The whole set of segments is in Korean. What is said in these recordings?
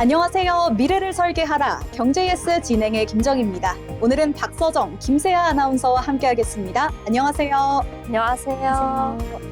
안녕하세요. 미래를 설계하라. 경제예스 진행의 김정입니다. 오늘은 박서정, 김세아 아나운서와 함께하겠습니다. 안녕하세요. 안녕하세요.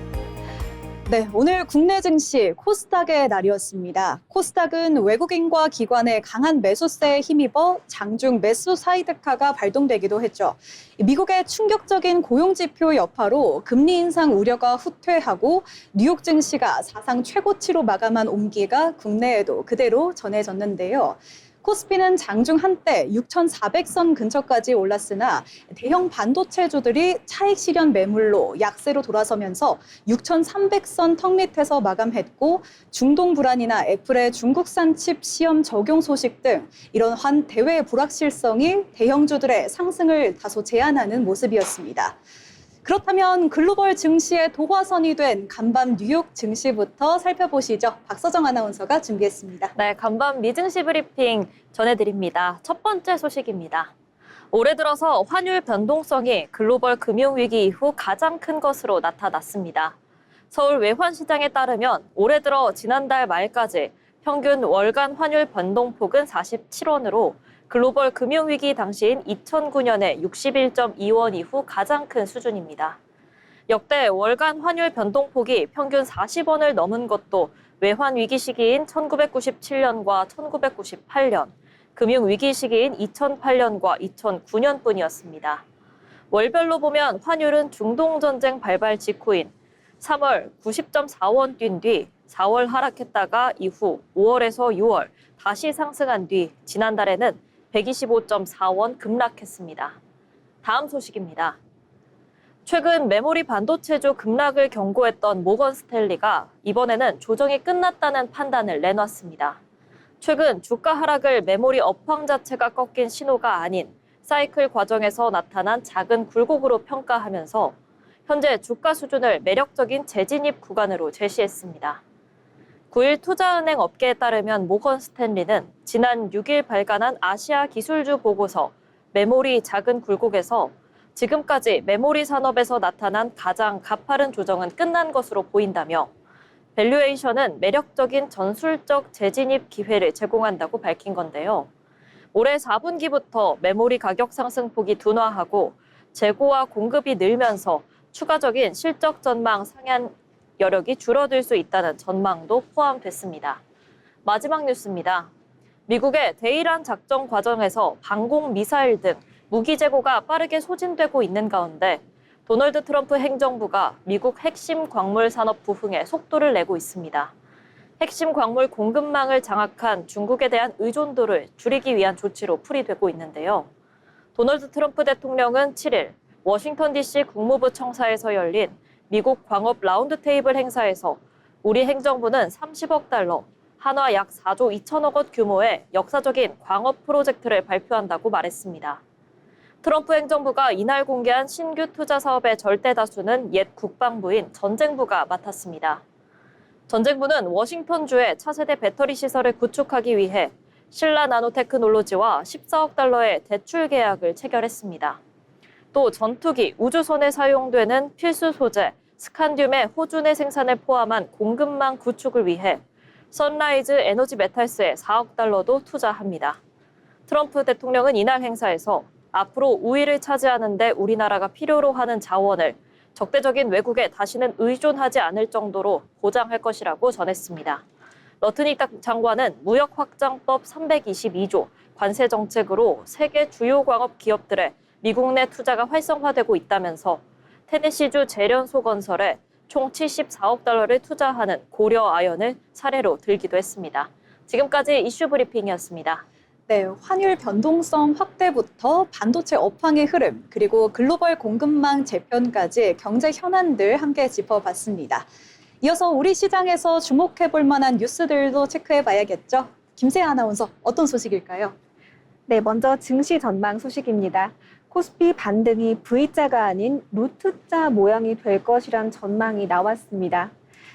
네, 오늘 국내 증시 코스닥의 날이었습니다. 코스닥은 외국인과 기관의 강한 매수세에 힘입어 장중 매수 사이드카가 발동되기도 했죠. 미국의 충격적인 고용지표 여파로 금리 인상 우려가 후퇴하고 뉴욕 증시가 사상 최고치로 마감한 온기가 국내에도 그대로 전해졌는데요. 코스피는 장중 한때 6,400선 근처까지 올랐으나 대형 반도체주들이 차익 실현 매물로 약세로 돌아서면서 6,300선 턱 밑에서 마감했고 중동 불안이나 애플의 중국산 칩 시험 적용 소식 등 이런 대외 불확실성이 대형주들의 상승을 다소 제한하는 모습이었습니다. 그렇다면 글로벌 증시의 도화선이 된 간밤 뉴욕 증시부터 살펴보시죠. 박서정 아나운서가 준비했습니다. 네, 간밤 미증시 브리핑 전해드립니다. 첫 번째 소식입니다. 올해 들어서 환율 변동성이 글로벌 금융위기 이후 가장 큰 것으로 나타났습니다. 서울 외환시장에 따르면 올해 들어 지난달 말까지 평균 월간 환율 변동폭은 47원으로 글로벌 금융위기 당시인 2009년의 61.2원 이후 가장 큰 수준입니다. 역대 월간 환율 변동폭이 평균 40원을 넘은 것도 외환위기 시기인 1997년과 1998년, 금융위기 시기인 2008년과 2009년뿐이었습니다. 월별로 보면 환율은 중동전쟁 발발 직후인 3월 90.4원 뛴 뒤 4월 하락했다가 이후 5월에서 6월 다시 상승한 뒤 지난달에는 125.4원 급락했습니다. 다음 소식입니다. 최근 메모리 반도체주 급락을 경고했던 모건 스탠리가 이번에는 조정이 끝났다는 판단을 내놨습니다. 최근 주가 하락을 메모리 업황 자체가 꺾인 신호가 아닌 사이클 과정에서 나타난 작은 굴곡으로 평가하면서 현재 주가 수준을 매력적인 재진입 구간으로 제시했습니다. 9일 투자은행 업계에 따르면 모건 스탠리는 지난 6일 발간한 아시아 기술주 보고서 메모리 작은 굴곡에서 지금까지 메모리 산업에서 나타난 가장 가파른 조정은 끝난 것으로 보인다며 밸류에이션은 매력적인 전술적 재진입 기회를 제공한다고 밝힌 건데요. 올해 4분기부터 메모리 가격 상승폭이 둔화하고 재고와 공급이 늘면서 추가적인 실적 전망 상향 여력이 줄어들 수 있다는 전망도 포함됐습니다. 마지막 뉴스입니다. 미국의 대이란 작전 과정에서 방공 미사일 등 무기 재고가 빠르게 소진되고 있는 가운데 도널드 트럼프 행정부가 미국 핵심 광물 산업 부흥에 속도를 내고 있습니다. 핵심 광물 공급망을 장악한 중국에 대한 의존도를 줄이기 위한 조치로 풀이되고 있는데요. 도널드 트럼프 대통령은 7일 워싱턴 DC 국무부 청사에서 열린 미국 광업 라운드 테이블 행사에서 우리 행정부는 30억 달러, 한화 약 4조 2천억 원 규모의 역사적인 광업 프로젝트를 발표한다고 말했습니다. 트럼프 행정부가 이날 공개한 신규 투자 사업의 절대 다수는 옛 국방부인 전쟁부가 맡았습니다. 전쟁부는 워싱턴주의 차세대 배터리 시설을 구축하기 위해 신라 나노테크놀로지와 14억 달러의 대출 계약을 체결했습니다. 또 전투기, 우주선에 사용되는 필수 소재, 스칸듐의 호주 내 생산을 포함한 공급망 구축을 위해 선라이즈 에너지 메탈스에 4억 달러도 투자합니다. 트럼프 대통령은 이날 행사에서 앞으로 우위를 차지하는 데 우리나라가 필요로 하는 자원을 적대적인 외국에 다시는 의존하지 않을 정도로 보장할 것이라고 전했습니다. 러트닉 장관은 무역확장법 322조 관세 정책으로 세계 주요 광업 기업들의 미국 내 투자가 활성화되고 있다면서 테네시주 재련소 건설에 총 74억 달러를 투자하는 고려 아연을 사례로 들기도 했습니다. 지금까지 이슈 브리핑이었습니다. 네, 환율 변동성 확대부터 반도체 업황의 흐름, 그리고 글로벌 공급망 재편까지 경제 현안들 함께 짚어봤습니다. 이어서 우리 시장에서 주목해볼 만한 뉴스들도 체크해봐야겠죠. 김세아 아나운서, 어떤 소식일까요? 네, 먼저 증시 전망 소식입니다. 코스피 반등이 V자가 아닌 루트자 모양이 될 것이란 전망이 나왔습니다.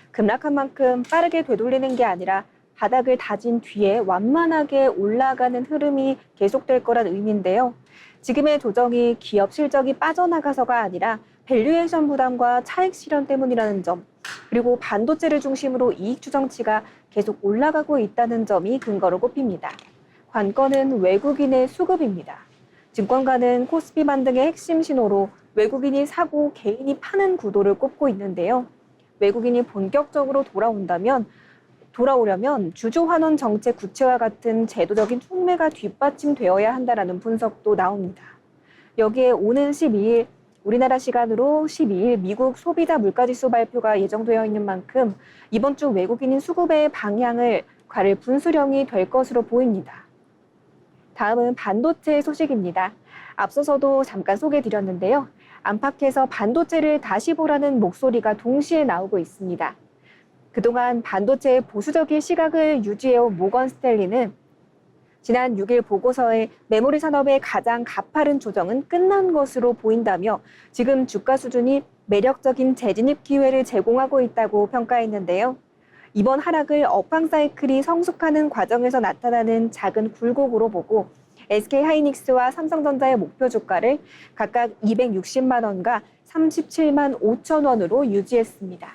급락한 만큼 빠르게 되돌리는 게 아니라 바닥을 다진 뒤에 완만하게 올라가는 흐름이 계속될 거란 의미인데요. 지금의 조정이 기업 실적이 빠져나가서가 아니라 밸류에이션 부담과 차익 실현 때문이라는 점, 그리고 반도체를 중심으로 이익 추정치가 계속 올라가고 있다는 점이 근거로 꼽힙니다. 관건은 외국인의 수급입니다. 증권가는 코스피 반등의 핵심 신호로 외국인이 사고 개인이 파는 구도를 꼽고 있는데요. 외국인이 본격적으로 돌아오려면 주주 환원 정책 구체와 같은 제도적인 촉매가 뒷받침되어야 한다라는 분석도 나옵니다. 여기에 오는 12일 우리나라 시간으로 12일 미국 소비자 물가지수 발표가 예정되어 있는 만큼 이번 주 외국인인 수급의 방향을 가릴 분수령이 될 것으로 보입니다. 다음은 반도체 소식입니다. 앞서서도 잠깐 소개드렸는데요. 안팎에서 반도체를 다시 보라는 목소리가 동시에 나오고 있습니다. 그동안 반도체의 보수적인 시각을 유지해온 모건 스탠리는 지난 6일 보고서에 메모리 산업의 가장 가파른 조정은 끝난 것으로 보인다며 지금 주가 수준이 매력적인 재진입 기회를 제공하고 있다고 평가했는데요. 이번 하락을 업황 사이클이 성숙하는 과정에서 나타나는 작은 굴곡으로 보고 SK하이닉스와 삼성전자의 목표 주가를 각각 260만 원과 37만 5천 원으로 유지했습니다.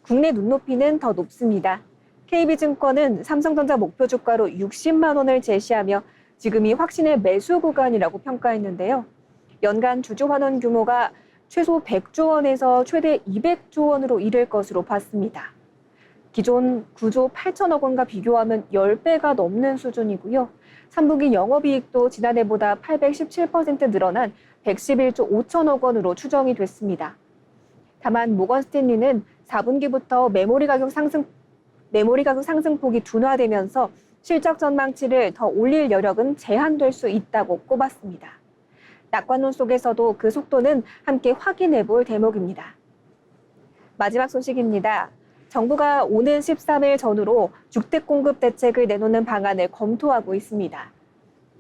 국내 눈높이는 더 높습니다. KB증권은 삼성전자 목표 주가로 60만 원을 제시하며 지금이 확신의 매수 구간이라고 평가했는데요. 연간 주주 환원 규모가 최소 100조 원에서 최대 200조 원으로 이를 것으로 봤습니다. 기존 9조 8천억 원과 비교하면 10배가 넘는 수준이고요. 3분기 영업이익도 지난해보다 817% 늘어난 111조 5천억 원으로 추정이 됐습니다. 다만 모건 스탠리는 4분기부터 메모리 가격 상승폭이 둔화되면서 실적 전망치를 더 올릴 여력은 제한될 수 있다고 꼽았습니다. 낙관론 속에서도 그 속도는 함께 확인해 볼 대목입니다. 마지막 소식입니다. 정부가 오는 13일 전후로 주택 공급 대책을 내놓는 방안을 검토하고 있습니다.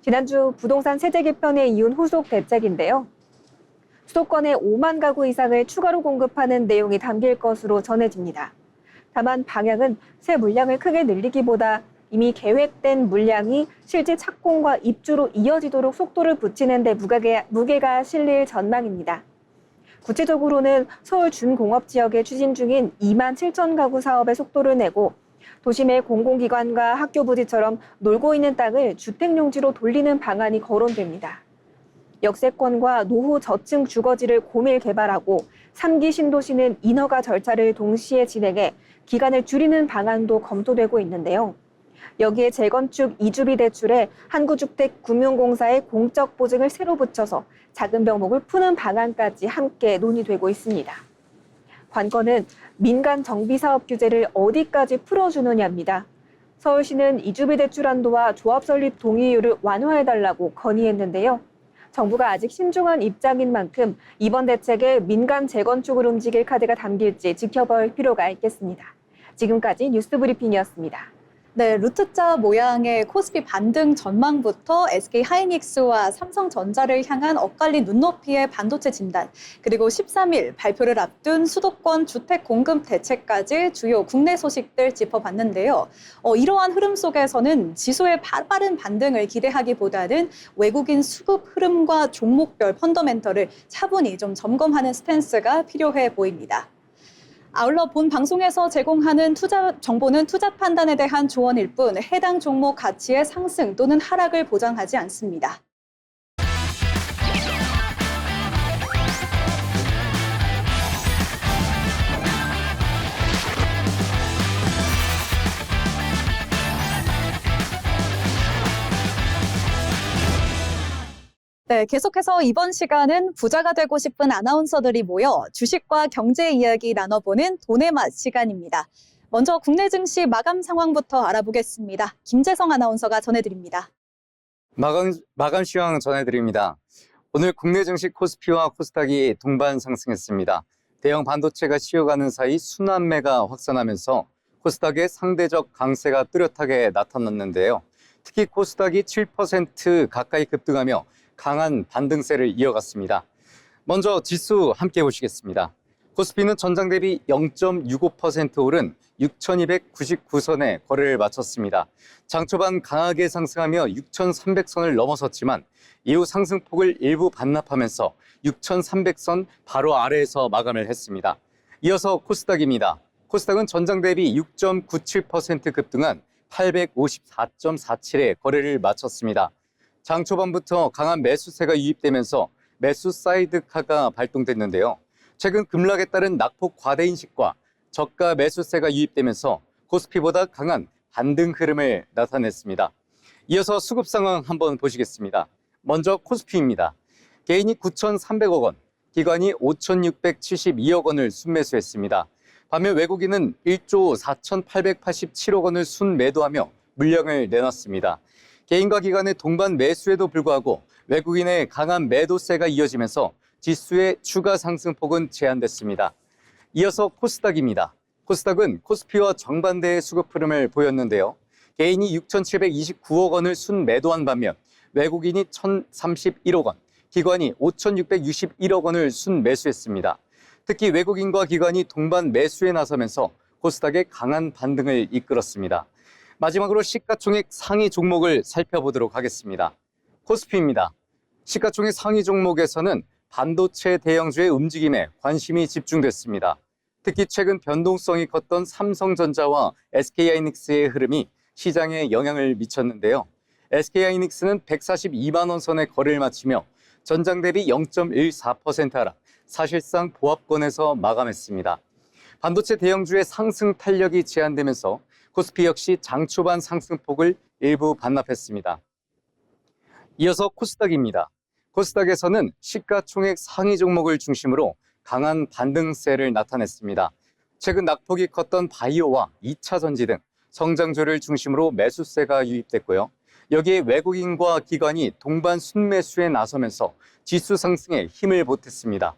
지난주 부동산 세제 개편에 이은 후속 대책인데요. 수도권에 5만 가구 이상을 추가로 공급하는 내용이 담길 것으로 전해집니다. 다만 방향은 새 물량을 크게 늘리기보다 이미 계획된 물량이 실제 착공과 입주로 이어지도록 속도를 붙이는 데 무게가 실릴 전망입니다. 구체적으로는 서울 준공업 지역에 추진 중인 2만 7천 가구 사업에 속도를 내고 도심의 공공기관과 학교 부지처럼 놀고 있는 땅을 주택용지로 돌리는 방안이 거론됩니다. 역세권과 노후 저층 주거지를 고밀 개발하고 3기 신도시는 인허가 절차를 동시에 진행해 기간을 줄이는 방안도 검토되고 있는데요. 여기에 재건축 이주비 대출에 한국주택금융공사의 공적 보증을 새로 붙여서 작은 병목을 푸는 방안까지 함께 논의되고 있습니다. 관건은 민간 정비사업 규제를 어디까지 풀어주느냐입니다. 서울시는 이주비 대출 한도와 조합 설립 동의율을 완화해달라고 건의했는데요. 정부가 아직 신중한 입장인 만큼 이번 대책에 민간 재건축을 움직일 카드가 담길지 지켜볼 필요가 있겠습니다. 지금까지 뉴스브리핑이었습니다. 네, 루트자 모양의 코스피 반등 전망부터 SK하이닉스와 삼성전자를 향한 엇갈린 눈높이의 반도체 진단, 그리고 13일 발표를 앞둔 수도권 주택 공급 대책까지 주요 국내 소식들 짚어봤는데요. 이러한 흐름 속에서는 지수의 빠른 반등을 기대하기보다는 외국인 수급 흐름과 종목별 펀더멘털을 차분히 좀 점검하는 스탠스가 필요해 보입니다. 아울러 본 방송에서 제공하는 투자 정보는 투자 판단에 대한 조언일 뿐 해당 종목 가치의 상승 또는 하락을 보장하지 않습니다. 네, 계속해서 이번 시간은 부자가 되고 싶은 아나운서들이 모여 주식과 경제 이야기 나눠보는 돈의 맛 시간입니다. 먼저 국내 증시 마감 상황부터 알아보겠습니다. 김재성 아나운서가 전해드립니다. 마감 시황 전해드립니다. 오늘 국내 증시 코스피와 코스닥이 동반 상승했습니다. 대형 반도체가 쉬어가는 사이 순환매가 확산하면서 코스닥의 상대적 강세가 뚜렷하게 나타났는데요. 특히 코스닥이 7% 가까이 급등하며 강한 반등세를 이어갔습니다. 먼저 지수 함께 보시겠습니다. 코스피는 전장 대비 0.65% 오른 6,299선에 거래를 마쳤습니다. 장 초반 강하게 상승하며 6,300선을 넘어섰지만 이후 상승폭을 일부 반납하면서 6,300선 바로 아래에서 마감을 했습니다. 이어서 코스닥입니다. 코스닥은 전장 대비 6.97% 급등한 854.47에 거래를 마쳤습니다. 장 초반부터 강한 매수세가 유입되면서 매수 사이드카가 발동됐는데요. 최근 급락에 따른 낙폭 과대 인식과 저가 매수세가 유입되면서 코스피보다 강한 반등 흐름을 나타냈습니다. 이어서 수급 상황 한번 보시겠습니다. 먼저 코스피입니다. 개인이 9,300억 원, 기관이 5,672억 원을 순매수했습니다. 반면 외국인은 1조 4,887억 원을 순매도하며 물량을 내놨습니다. 개인과 기관의 동반 매수에도 불구하고 외국인의 강한 매도세가 이어지면서 지수의 추가 상승폭은 제한됐습니다. 이어서 코스닥입니다. 코스닥은 코스피와 정반대의 수급 흐름을 보였는데요. 개인이 6,729억 원을 순매도한 반면 외국인이 1,031억 원, 기관이 5,661억 원을 순매수했습니다. 특히 외국인과 기관이 동반 매수에 나서면서 코스닥의 강한 반등을 이끌었습니다. 마지막으로 시가총액 상위 종목을 살펴보도록 하겠습니다. 코스피입니다. 시가총액 상위 종목에서는 반도체 대형주의 움직임에 관심이 집중됐습니다. 특히 최근 변동성이 컸던 삼성전자와 SK하이닉스의 흐름이 시장에 영향을 미쳤는데요. SK하이닉스는 142만 원 선에 거래를 마치며 전장 대비 0.14% 하락, 사실상 보합권에서 마감했습니다. 반도체 대형주의 상승 탄력이 제한되면서 코스피 역시 장 초반 상승폭을 일부 반납했습니다. 이어서 코스닥입니다. 코스닥에서는 시가총액 상위 종목을 중심으로 강한 반등세를 나타냈습니다. 최근 낙폭이 컸던 바이오와 2차 전지 등 성장주를 중심으로 매수세가 유입됐고요. 여기에 외국인과 기관이 동반 순매수에 나서면서 지수 상승에 힘을 보탰습니다.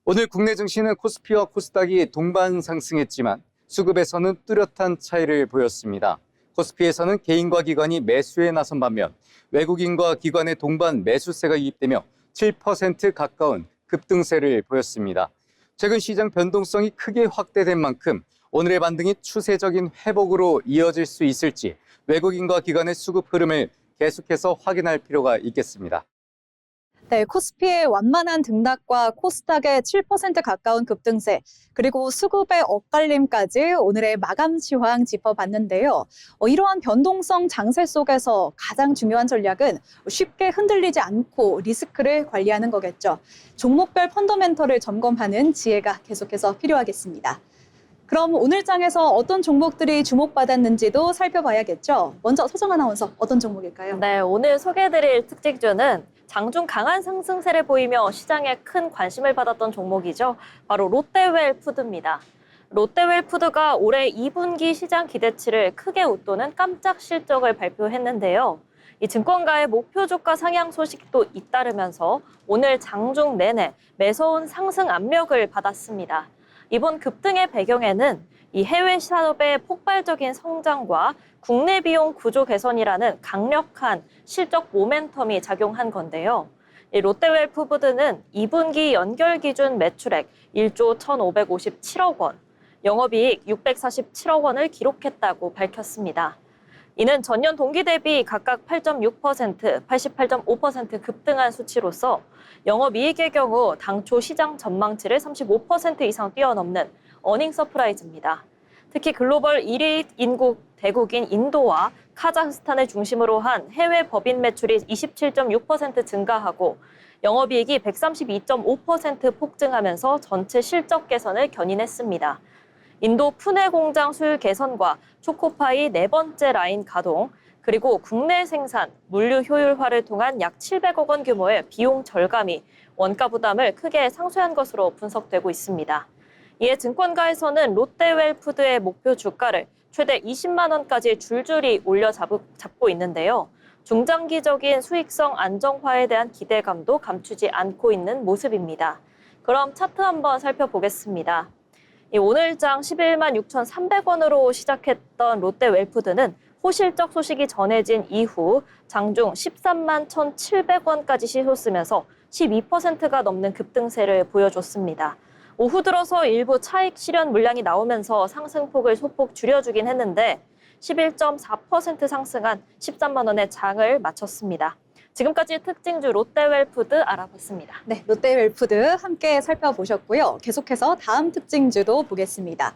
오늘 국내 증시는 코스피와 코스닥이 동반 상승했지만 수급에서는 뚜렷한 차이를 보였습니다. 코스피에서는 개인과 기관이 매수에 나선 반면 외국인과 기관의 동반 매수세가 유입되며 7% 가까운 급등세를 보였습니다. 최근 시장 변동성이 크게 확대된 만큼 오늘의 반등이 추세적인 회복으로 이어질 수 있을지 외국인과 기관의 수급 흐름을 계속해서 확인할 필요가 있겠습니다. 네, 코스피의 완만한 등락과 코스닥의 7% 가까운 급등세, 그리고 수급의 엇갈림까지 오늘의 마감 시황 짚어봤는데요. 이러한 변동성 장세 속에서 가장 중요한 전략은 쉽게 흔들리지 않고 리스크를 관리하는 거겠죠. 종목별 펀더멘털을 점검하는 지혜가 계속해서 필요하겠습니다. 그럼 오늘 장에서 어떤 종목들이 주목받았는지도 살펴봐야겠죠. 먼저 소정 아나운서, 어떤 종목일까요? 네, 오늘 소개해드릴 특징주는 장중 강한 상승세를 보이며 시장에 큰 관심을 받았던 종목이죠. 바로 롯데웰푸드입니다. 롯데웰푸드가 올해 2분기 시장 기대치를 크게 웃도는 깜짝 실적을 발표했는데요. 이 증권가의 목표 주가 상향 소식도 잇따르면서 오늘 장중 내내 매서운 상승 압력을 받았습니다. 이번 급등의 배경에는 이 해외 산업의 폭발적인 성장과 국내 비용 구조 개선이라는 강력한 실적 모멘텀이 작용한 건데요. 이 롯데웰푸드는 2분기 연결 기준 매출액 1조 1,557억 원, 영업이익 647억 원을 기록했다고 밝혔습니다. 이는 전년 동기 대비 각각 8.6%, 88.5% 급등한 수치로서 영업이익의 경우 당초 시장 전망치를 35% 이상 뛰어넘는 어닝 서프라이즈입니다. 특히 글로벌 1위 인구 대국인 인도와 카자흐스탄을 중심으로 한 해외 법인 매출이 27.6% 증가하고 영업이익이 132.5% 폭증하면서 전체 실적 개선을 견인했습니다. 인도 푸네 공장 수율 개선과 초코파이 4번째 라인 가동, 그리고 국내 생산, 물류 효율화를 통한 약 700억 원 규모의 비용 절감이 원가 부담을 크게 상쇄한 것으로 분석되고 있습니다. 이에 증권가에서는 롯데웰푸드의 목표 주가를 최대 20만 원까지 줄줄이 올려잡고 있는데요. 중장기적인 수익성 안정화에 대한 기대감도 감추지 않고 있는 모습입니다. 그럼 차트 한번 살펴보겠습니다. 오늘장 11만 6,300원으로 시작했던 롯데웰푸드는 호실적 소식이 전해진 이후 장중 13만 1,700원까지 치솟으면서 12%가 넘는 급등세를 보여줬습니다. 오후 들어서 일부 차익 실현 물량이 나오면서 상승폭을 소폭 줄여주긴 했는데 11.4% 상승한 13만 원의 장을 마쳤습니다. 지금까지 특징주 롯데웰푸드 알아봤습니다. 네, 롯데웰푸드 함께 살펴보셨고요. 계속해서 다음 특징주도 보겠습니다.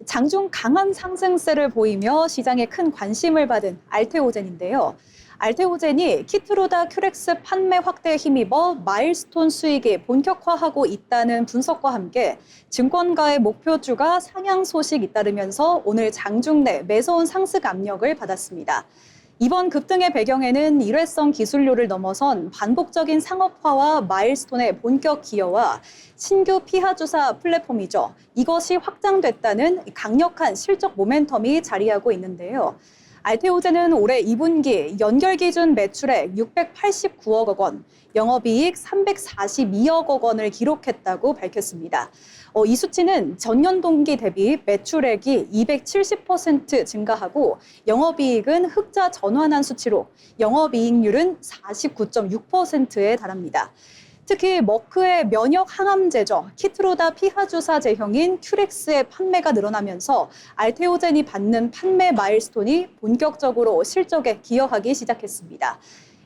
장중 강한 상승세를 보이며 시장에 큰 관심을 받은 알테오젠인데요. 알테오젠이 키트루다 큐렉스 판매 확대에 힘입어 마일스톤 수익이 본격화하고 있다는 분석과 함께 증권가의 목표주가 상향 소식 잇따르면서 오늘 장중 내 매서운 상승 압력을 받았습니다. 이번 급등의 배경에는 일회성 기술료를 넘어선 반복적인 상업화와 마일스톤의 본격 기여와 신규 피하주사 플랫폼이죠. 이것이 확장됐다는 강력한 실적 모멘텀이 자리하고 있는데요. 알테오젠은 올해 2분기 연결 기준 매출액 689억 원, 영업이익 342억 원을 기록했다고 밝혔습니다. 이 수치는 전년 동기 대비 매출액이 270% 증가하고 영업이익은 흑자 전환한 수치로 영업이익률은 49.6%에 달합니다. 특히 머크의 면역 항암제죠. 키트루다 피하주사 제형인 큐렉스의 판매가 늘어나면서 알테오젠이 받는 판매 마일스톤이 본격적으로 실적에 기여하기 시작했습니다.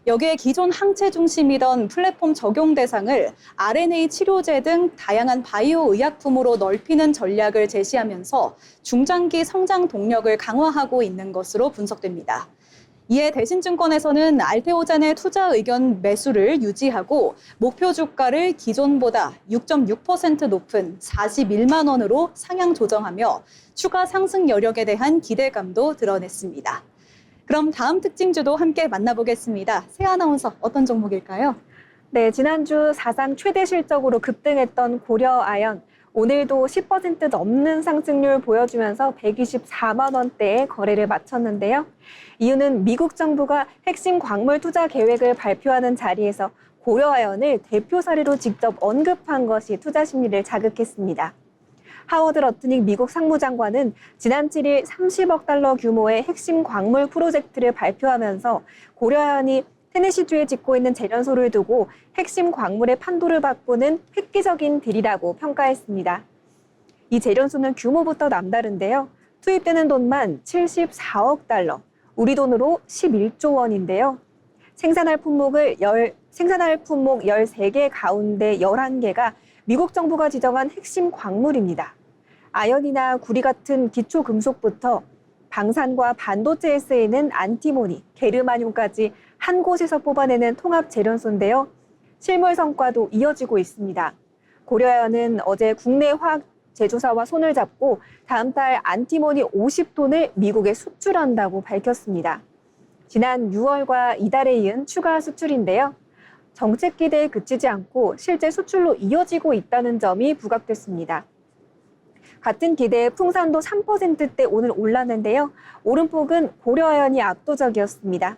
여기에 기존 항체 중심이던 플랫폼 적용 대상을 RNA 치료제 등 다양한 바이오 의약품으로 넓히는 전략을 제시하면서 중장기 성장 동력을 강화하고 있는 것으로 분석됩니다. 이에 대신증권에서는 알테오젠의 투자 의견 매수를 유지하고 목표 주가를 기존보다 6.6% 높은 41만 원으로 상향 조정하며 추가 상승 여력에 대한 기대감도 드러냈습니다. 그럼 다음 특징주도 함께 만나보겠습니다. 새 아나운서 어떤 종목일까요? 네, 지난주 사상 최대 실적으로 급등했던 고려아연. 오늘도 10% 넘는 상승률 보여주면서 124만 원대에 거래를 마쳤는데요. 이유는 미국 정부가 핵심 광물 투자 계획을 발표하는 자리에서 고려아연을 대표 사례로 직접 언급한 것이 투자 심리를 자극했습니다. 하워드 러트닉 미국 상무장관은 지난 7일 30억 달러 규모의 핵심 광물 프로젝트를 발표하면서 고려아연이 테네시주에 짓고 있는 재련소를 두고 핵심 광물의 판도를 바꾸는 획기적인 딜이라고 평가했습니다. 이 재련소는 규모부터 남다른데요. 투입되는 돈만 74억 달러, 우리 돈으로 11조 원인데요. 생산할 품목 13개 가운데 11개가 미국 정부가 지정한 핵심 광물입니다. 아연이나 구리 같은 기초 금속부터 방산과 반도체에 쓰이는 안티모니, 게르마늄까지 한 곳에서 뽑아내는 통합 재련소인데요. 실물 성과도 이어지고 있습니다. 고려아연은 어제 국내 화학 제조사와 손을 잡고 다음 달 안티모니 50톤을 미국에 수출한다고 밝혔습니다. 지난 6월과 이달에 이은 추가 수출인데요. 정책 기대에 그치지 않고 실제 수출로 이어지고 있다는 점이 부각됐습니다. 같은 기대에 풍산도 3%대 오늘 올랐는데요. 오름폭은 고려아연이 압도적이었습니다.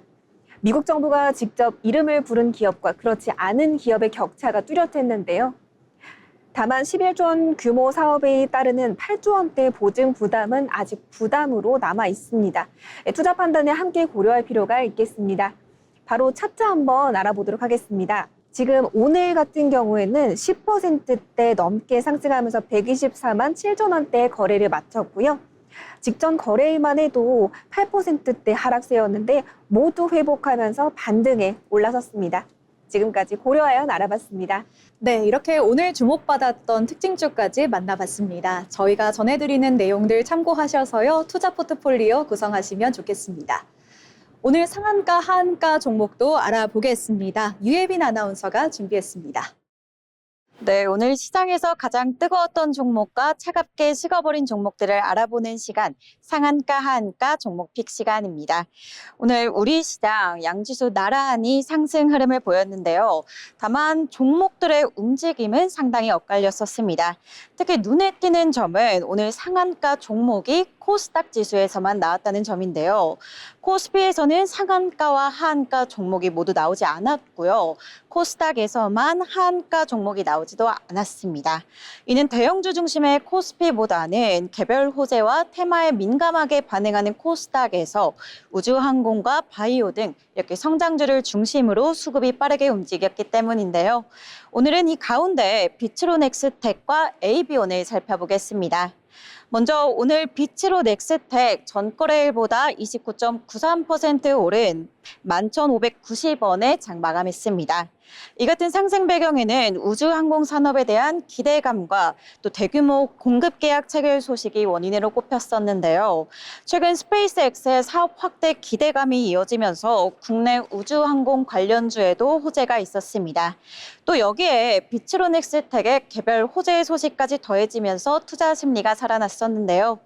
미국 정부가 직접 이름을 부른 기업과 그렇지 않은 기업의 격차가 뚜렷했는데요. 다만 11조 원 규모 사업에 따르는 8조 원대 보증 부담은 아직 부담으로 남아 있습니다. 투자 판단에 함께 고려할 필요가 있겠습니다. 바로 차트 한번 알아보도록 하겠습니다. 지금 오늘 같은 경우에는 10%대 넘게 상승하면서 124만 7천 원대의 거래를 마쳤고요. 직전 거래일만 해도 8%대 하락세였는데 모두 회복하면서 반등에 올라섰습니다. 지금까지 고려아연 알아봤습니다. 네, 이렇게 오늘 주목받았던 특징주까지 만나봤습니다. 저희가 전해드리는 내용들 참고하셔서요. 투자 포트폴리오 구성하시면 좋겠습니다. 오늘 상한가, 하한가 종목도 알아보겠습니다. 유예빈 아나운서가 준비했습니다. 네, 오늘 시장에서 가장 뜨거웠던 종목과 차갑게 식어버린 종목들을 알아보는 시간, 상한가, 하한가 종목 픽 시간입니다. 오늘 우리 시장 양지수 나란히 상승 흐름을 보였는데요. 다만 종목들의 움직임은 상당히 엇갈렸었습니다. 특히 눈에 띄는 점은 오늘 상한가 종목이 코스닥 지수에서만 나왔다는 점인데요. 코스피에서는 상한가와 하한가 종목이 모두 나오지 않았고요. 코스닥에서만 하한가 종목이 나오지도 않았습니다. 이는 대형주 중심의 코스피보다는 개별 호재와 테마에 민감하게 반응하는 코스닥에서 우주항공과 바이오 등 이렇게 성장주를 중심으로 수급이 빠르게 움직였기 때문인데요. 오늘은 이 가운데 비츠로넥스텍과 AB온을 살펴보겠습니다. 먼저 오늘 비츠로넥스텍 전거래일보다 29.93% 오른 11,590원에 장 마감했습니다. 이 같은 상승 배경에는 우주항공 산업에 대한 기대감과 또 대규모 공급 계약 체결 소식이 원인으로 꼽혔었는데요. 최근 스페이스X의 사업 확대 기대감이 이어지면서 국내 우주항공 관련주에도 호재가 있었습니다. 또 여기에 비츠로넥스텍의 개별 호재 소식까지 더해지면서 투자 심리가 살아났었는데요.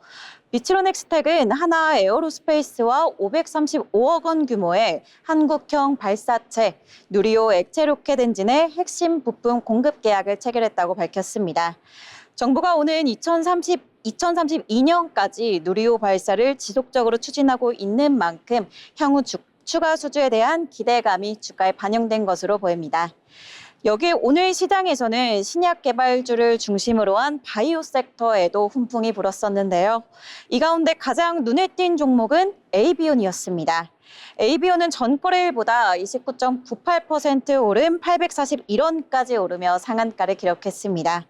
비츠로넥스텍은 하나 에어로스페이스와 535억 원 규모의 한국형 발사체 누리호 액체 로켓 엔진의 핵심 부품 공급 계약을 체결했다고 밝혔습니다. 정부가 오는 2032년까지 누리호 발사를 지속적으로 추진하고 있는 만큼 향후 추가 수주에 대한 기대감이 주가에 반영된 것으로 보입니다. 여기 오늘 시장에서는 신약 개발주를 중심으로 한 바이오 섹터에도 훈풍이 불었었는데요. 이 가운데 가장 눈에 띈 종목은 AB온이었습니다. AB온은 전거래일보다 29.98% 오른 841원까지 오르며 상한가를 기록했습니다.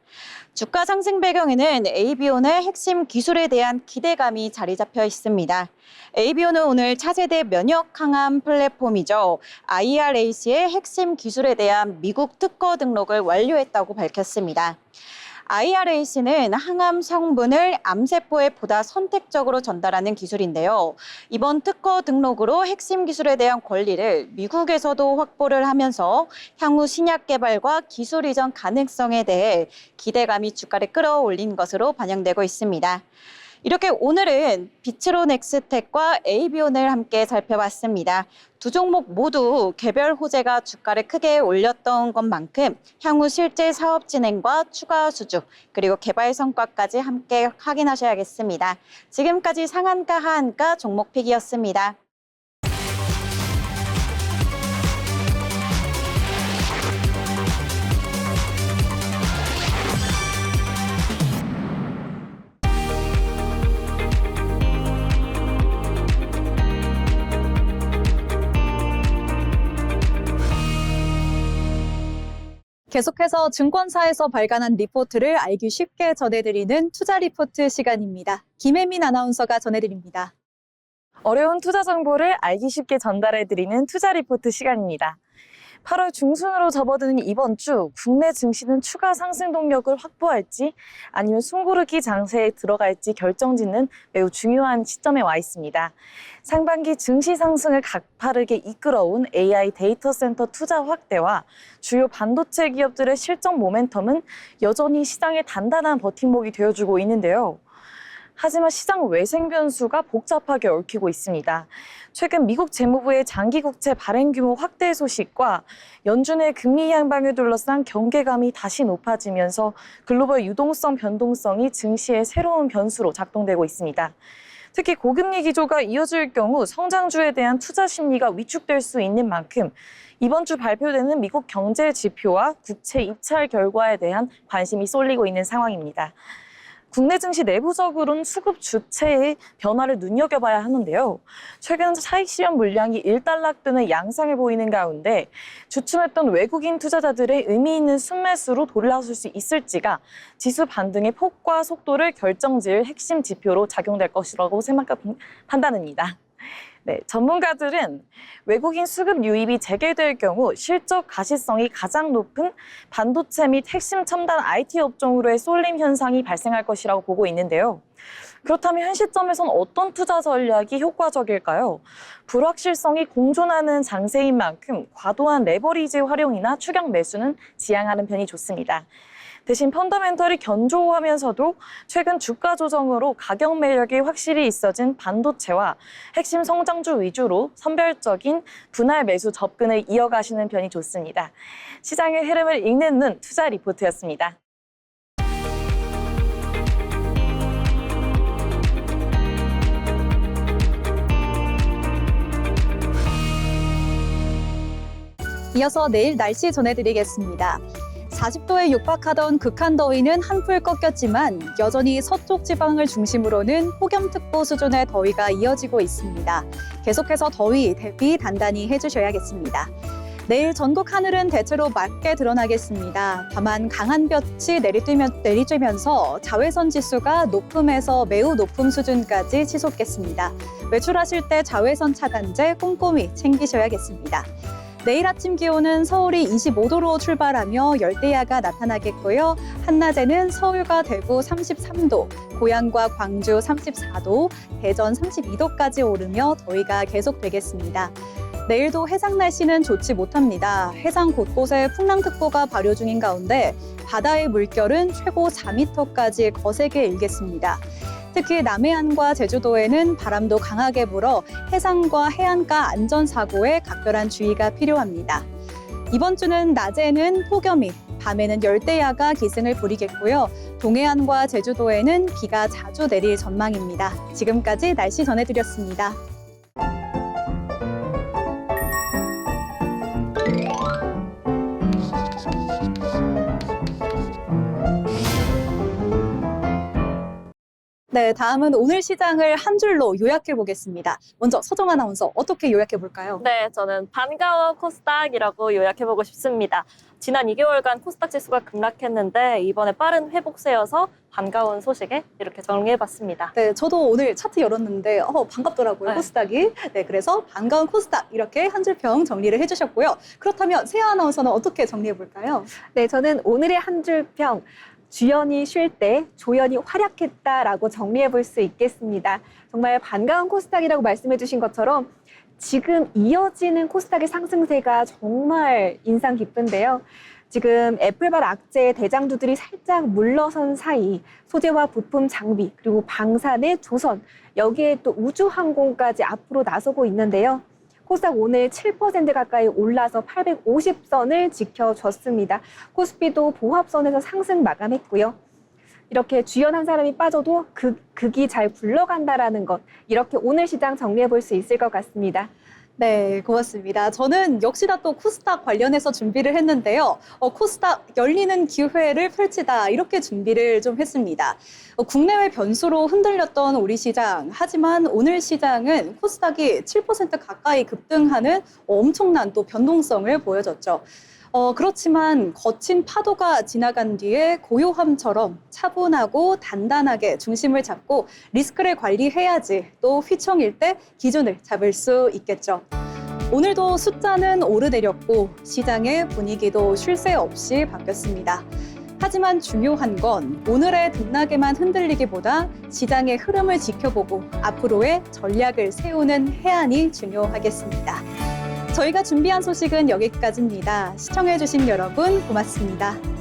주가 상승 배경에는 AB온의 핵심 기술에 대한 기대감이 자리 잡혀 있습니다. AB온은 오늘 차세대 면역 항암 플랫폼이죠. IRAC의 핵심 기술에 대한 미국 특허 등록을 완료했다고 밝혔습니다. IRAC는 항암 성분을 암세포에 보다 선택적으로 전달하는 기술인데요. 이번 특허 등록으로 핵심 기술에 대한 권리를 미국에서도 확보를 하면서 향후 신약 개발과 기술 이전 가능성에 대해 기대감이 주가를 끌어올린 것으로 반영되고 있습니다. 이렇게 오늘은 비츠로넥스텍과 AB온을 함께 살펴봤습니다. 두 종목 모두 개별 호재가 주가를 크게 올렸던 것만큼 향후 실제 사업 진행과 추가 수주 그리고 개발 성과까지 함께 확인하셔야겠습니다. 지금까지 상한가 하한가 종목 픽이었습니다. 계속해서 증권사에서 발간한 리포트를 알기 쉽게 전해드리는 투자 리포트 시간입니다. 김혜민 아나운서가 전해드립니다. 어려운 투자 정보를 알기 쉽게 전달해드리는 투자 리포트 시간입니다. 8월 중순으로 접어드는 이번 주 국내 증시는 추가 상승 동력을 확보할지 아니면 숨고르기 장세에 들어갈지 결정짓는 매우 중요한 시점에 와 있습니다. 상반기 증시 상승을 가파르게 이끌어온 AI 데이터 센터 투자 확대와 주요 반도체 기업들의 실적 모멘텀은 여전히 시장의 단단한 버팀목이 되어주고 있는데요. 하지만 시장 외생 변수가 복잡하게 얽히고 있습니다. 최근 미국 재무부의 장기 국채 발행 규모 확대 소식과 연준의 금리 향방을 둘러싼 경계감이 다시 높아지면서 글로벌 유동성 변동성이 증시의 새로운 변수로 작동되고 있습니다. 특히 고금리 기조가 이어질 경우 성장주에 대한 투자 심리가 위축될 수 있는 만큼 이번 주 발표되는 미국 경제 지표와 국채 입찰 결과에 대한 관심이 쏠리고 있는 상황입니다. 국내 증시 내부적으로는 수급 주체의 변화를 눈여겨봐야 하는데요. 최근 차익 실현 물량이 일단락되는 양상을 보이는 가운데 주춤했던 외국인 투자자들의 의미 있는 순매수로 돌아설 수 있을지가 지수 반등의 폭과 속도를 결정지을 핵심 지표로 작용될 것이라고 판단합니다. 네, 전문가들은 외국인 수급 유입이 재개될 경우 실적 가시성이 가장 높은 반도체 및 핵심 첨단 IT 업종으로의 쏠림 현상이 발생할 것이라고 보고 있는데요. 그렇다면 현 시점에선 어떤 투자 전략이 효과적일까요? 불확실성이 공존하는 장세인 만큼 과도한 레버리지 활용이나 추격 매수는 지양하는 편이 좋습니다. 대신 펀더멘털이 견조하면서도 최근 주가 조정으로 가격 매력이 확실히 있어진 반도체와 핵심 성장주 위주로 선별적인 분할 매수 접근을 이어가시는 편이 좋습니다. 시장의 흐름을 읽는 투자 리포트였습니다. 이어서 내일 날씨 전해드리겠습니다. 40도에 육박하던 극한 더위는 한풀 꺾였지만 여전히 서쪽 지방을 중심으로는 폭염특보 수준의 더위가 이어지고 있습니다. 계속해서 더위 대비 단단히 해주셔야겠습니다. 내일 전국 하늘은 대체로 맑게 드러나겠습니다. 다만 강한 볕이 내리쬐면서 자외선 지수가 높음에서 매우 높음 수준까지 치솟겠습니다. 외출하실 때 자외선 차단제 꼼꼼히 챙기셔야겠습니다. 내일 아침 기온은 서울이 25도로 출발하며 열대야가 나타나겠고요. 한낮에는 서울과 대구 33도, 고양과 광주 34도, 대전 32도까지 오르며 더위가 계속되겠습니다. 내일도 해상 날씨는 좋지 못합니다. 해상 곳곳에 풍랑특보가 발효 중인 가운데 바다의 물결은 최고 4m까지 거세게 일겠습니다. 특히 남해안과 제주도에는 바람도 강하게 불어 해상과 해안가 안전사고에 각별한 주의가 필요합니다. 이번 주는 낮에는 폭염이, 밤에는 열대야가 기승을 부리겠고요. 동해안과 제주도에는 비가 자주 내릴 전망입니다. 지금까지 날씨 전해드렸습니다. 네, 다음은 오늘 시장을 한 줄로 요약해 보겠습니다. 먼저 서정 아나운서 어떻게 요약해 볼까요? 네, 저는 반가워 코스닥이라고 요약해보고 싶습니다. 지난 2개월간 코스닥 지수가 급락했는데 이번에 빠른 회복세여서 반가운 소식에 이렇게 정리해봤습니다. 네, 저도 오늘 차트 열었는데 반갑더라고요, 네. 코스닥이. 네, 그래서 반가운 코스닥 이렇게 한 줄 평 정리를 해주셨고요. 그렇다면 세아 아나운서는 어떻게 정리해 볼까요? 네, 저는 오늘의 한 줄 평. 주연이 쉴 때 조연이 활약했다라고 정리해 볼 수 있겠습니다. 정말 반가운 코스닥이라고 말씀해 주신 것처럼 지금 이어지는 코스닥의 상승세가 정말 인상 깊은데요. 지금 애플발 악재의 대장주들이 살짝 물러선 사이 소재와 부품 장비 그리고 방산의 조선 여기에 또 우주항공까지 앞으로 나서고 있는데요. 코스닥 오늘 7% 가까이 올라서 850선을 지켜줬습니다. 코스피도 보합선에서 상승 마감했고요. 이렇게 주연 한 사람이 빠져도 극이 잘 굴러간다라는 것, 이렇게 오늘 시장 정리해 볼 수 있을 것 같습니다. 네, 고맙습니다. 저는 역시나 또 코스닥 관련해서 준비를 했는데요. 코스닥 열리는 기회를 펼치다 이렇게 준비를 좀 했습니다. 국내외 변수로 흔들렸던 우리 시장, 하지만 오늘 시장은 코스닥이 7% 가까이 급등하는 엄청난 또 변동성을 보여줬죠. 그렇지만 거친 파도가 지나간 뒤에 고요함처럼 차분하고 단단하게 중심을 잡고 리스크를 관리해야지 또 휘청일 때 기준을 잡을 수 있겠죠. 오늘도 숫자는 오르내렸고 시장의 분위기도 쉴 새 없이 바뀌었습니다. 하지만 중요한 건 오늘의 등락에만 흔들리기보다 시장의 흐름을 지켜보고 앞으로의 전략을 세우는 해안이 중요하겠습니다. 저희가 준비한 소식은 여기까지입니다. 시청해주신 여러분 고맙습니다.